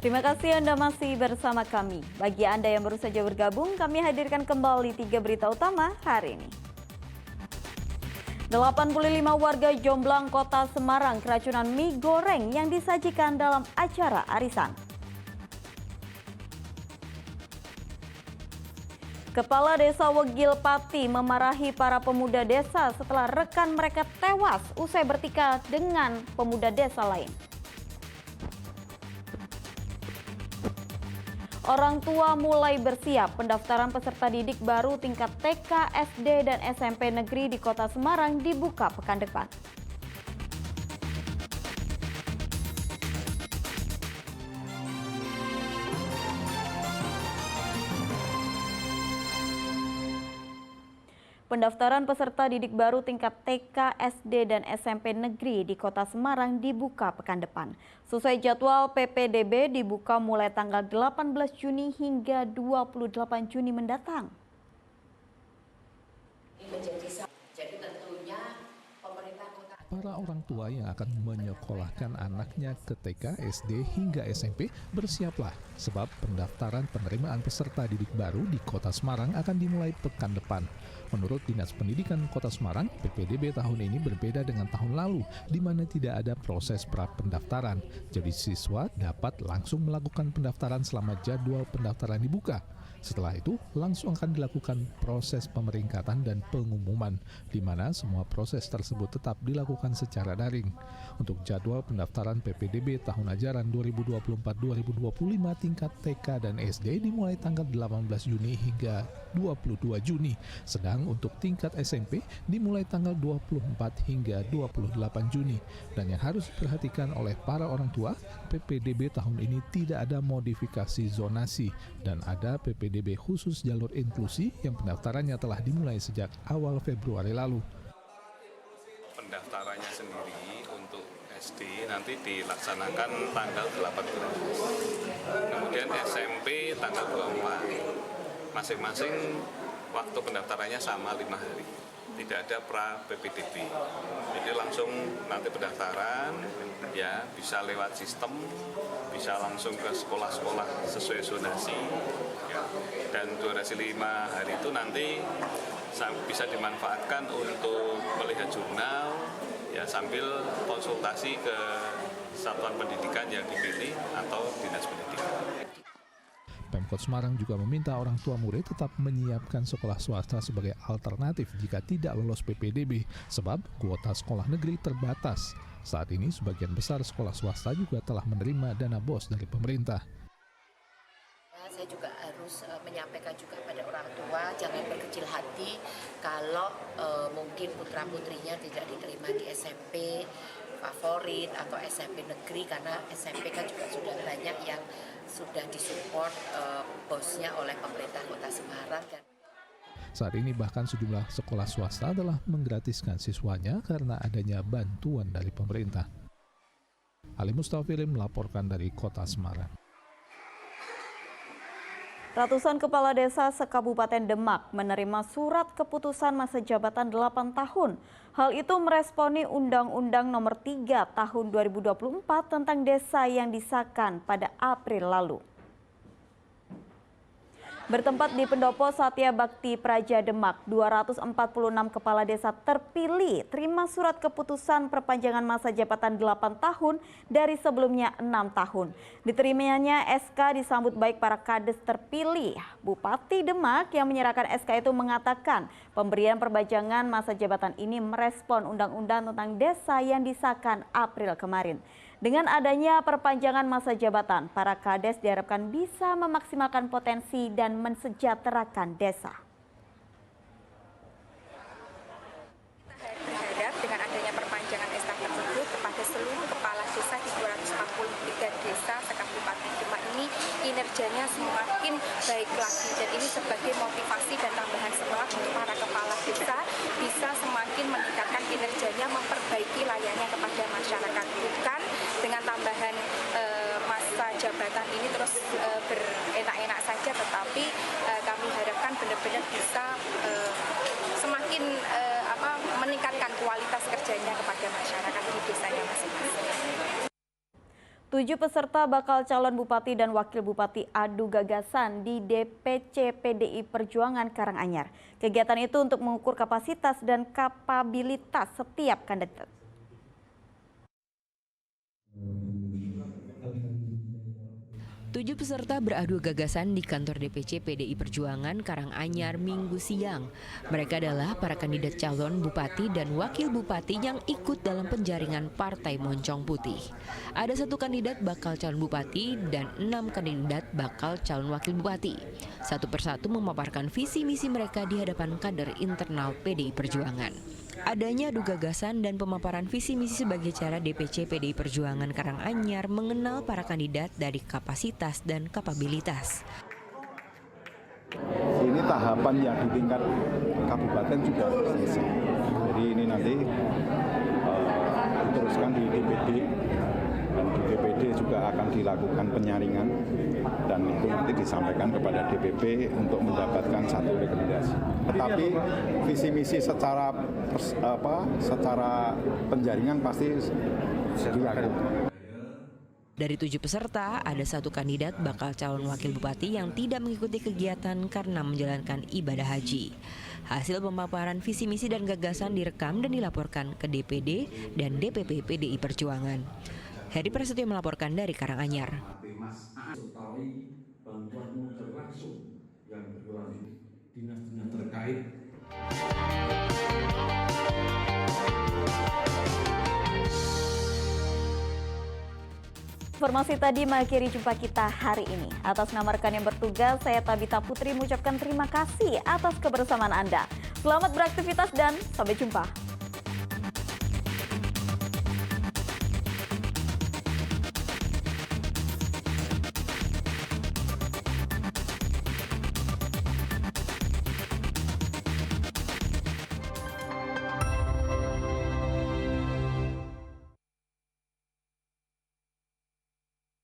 Terima kasih Anda masih bersama kami. Bagi Anda yang baru saja bergabung, kami hadirkan kembali 3 berita utama hari ini. 85 warga Jomblang, Kota Semarang keracunan mie goreng yang disajikan dalam acara arisan. Kepala Desa Wegil Pati memarahi para pemuda desa setelah rekan mereka tewas usai bertikai dengan pemuda desa lain. Orang tua mulai bersiap, pendaftaran peserta didik baru tingkat TK, SD, dan SMP negeri di Kota Semarang dibuka pekan depan. Pendaftaran peserta didik baru tingkat TK, SD, dan SMP negeri di Kota Semarang dibuka pekan depan. Sesuai jadwal PPDB dibuka mulai tanggal 18 Juni hingga 28 Juni mendatang. Para orang tua yang akan menyekolahkan anaknya ke TK, SD, hingga SMP bersiaplah sebab pendaftaran penerimaan peserta didik baru di Kota Semarang akan dimulai pekan depan. Menurut Dinas Pendidikan Kota Semarang, PPDB tahun ini berbeda dengan tahun lalu, di mana tidak ada proses pra-pendaftaran. Jadi siswa dapat langsung melakukan pendaftaran selama jadwal pendaftaran dibuka. Setelah itu, langsung akan dilakukan proses pemeringkatan dan pengumuman, di mana semua proses tersebut tetap dilakukan secara daring. Untuk jadwal pendaftaran PPDB tahun ajaran 2024-2025 tingkat TK dan SD dimulai tanggal 18 Juni hingga 22 Juni, sedang untuk tingkat SMP dimulai tanggal 24 hingga 28 Juni. Dan yang harus diperhatikan oleh para orang tua, PPDB tahun ini tidak ada modifikasi zonasi dan ada PPDB khusus jalur inklusi yang pendaftarannya telah dimulai sejak awal Februari lalu. Pendaftarannya sendiri untuk SD nanti dilaksanakan tanggal 18, kemudian SMP tanggal 24. Masing-masing waktu pendaftarannya sama 5 hari, tidak ada pra PPDB. Jadi langsung nanti pendaftaran ya bisa lewat sistem, bisa langsung ke sekolah-sekolah sesuai zonasi ya. Dan durasi 5 hari itu nanti bisa dimanfaatkan untuk melihat jurnal ya, sambil konsultasi ke satuan pendidikan yang dipilih atau dinas pendidikan. Pemkot Semarang juga meminta orang tua murid tetap menyiapkan sekolah swasta sebagai alternatif jika tidak lolos PPDB, sebab kuota sekolah negeri terbatas. Saat ini sebagian besar sekolah swasta juga telah menerima dana BOS dari pemerintah. Saya juga harus menyampaikan juga pada orang tua, jangan berkecil hati kalau mungkin putra-putrinya tidak diterima di SMP favorit atau SMP negeri, karena SMP kan juga sudah banyak yang sudah disupport bosnya oleh pemerintah Kota Semarang. Saat ini bahkan sejumlah sekolah swasta telah menggratiskan siswanya karena adanya bantuan dari pemerintah. Ali Mustafirin melaporkan dari Kota Semarang. Ratusan kepala desa se-Kabupaten Demak menerima surat keputusan masa jabatan 8 tahun. Hal itu meresponi Undang-Undang Nomor 3 Tahun 2024 tentang desa yang disahkan pada April lalu. Bertempat di Pendopo Satya Bakti Praja Demak, 246 kepala desa terpilih terima surat keputusan perpanjangan masa jabatan 8 tahun dari sebelumnya 6 tahun. Diterimanya SK disambut baik para kades terpilih. Bupati Demak yang menyerahkan SK itu mengatakan pemberian perpanjangan masa jabatan ini merespon undang-undang tentang desa yang disahkan April kemarin. Dengan adanya perpanjangan masa jabatan, para kades diharapkan bisa memaksimalkan potensi dan mensejahterakan desa. Kita berharap dengan adanya perpanjangan SK tersebut kepada seluruh kepala desa di 243 desa se-Kabupaten Demak ini kinerjanya semakin baik lagi, dan ini sebagai motivasi dan tambahan semangat untuk para kepala desa bisa semakin meningkatkan kinerjanya, memperbaiki layanannya kepada masyarakat, bukan dengan tambahan masa jabatan ini terus berenak-enak saja, tetapi kami harapkan benar-benar bisa semakin meningkatkan kualitas kerjanya kepada masyarakat di desanya masing-masing. 7 peserta bakal calon bupati dan wakil bupati adu gagasan di DPC PDI Perjuangan Karanganyar. Kegiatan itu untuk mengukur kapasitas dan kapabilitas setiap kandidat. Tujuh peserta beradu gagasan di kantor DPC PDI Perjuangan Karanganyar Minggu siang. Mereka adalah para kandidat calon bupati dan wakil bupati yang ikut dalam penjaringan Partai Moncong Putih. Ada 1 kandidat bakal calon bupati dan 6 kandidat bakal calon wakil bupati. Satu persatu memaparkan visi misi mereka di hadapan kader internal PDI Perjuangan. Adanya adu gagasan dan pemaparan visi misi sebagai cara DPC PDI Perjuangan Karanganyar mengenal para kandidat dari kapasitas dan kapabilitas. Ini tahapan yang di tingkat kabupaten sudah selesai. Jadi ini nanti diteruskan di DPD dan di DPD juga akan dilakukan penyaringan dan itu nanti disampaikan kepada DPP untuk mendapatkan satu rekomendasi. Tetapi visi misi secara penjaringan pasti dilakukan. Dari 7 peserta, ada 1 kandidat bakal calon wakil bupati yang tidak mengikuti kegiatan karena menjalankan ibadah haji. Hasil pemaparan visi misi dan gagasan direkam dan dilaporkan ke DPD dan DPP PDI Perjuangan. Heri Prasetyo melaporkan dari Karanganyar. Bantuan langsung yang berlanjut dinas-dinas terkait. Informasi tadi mengakhiri jumpa kita hari ini. Atas nama rekan yang bertugas, saya Tabita Putri mengucapkan terima kasih atas kebersamaan Anda. Selamat beraktivitas dan sampai jumpa.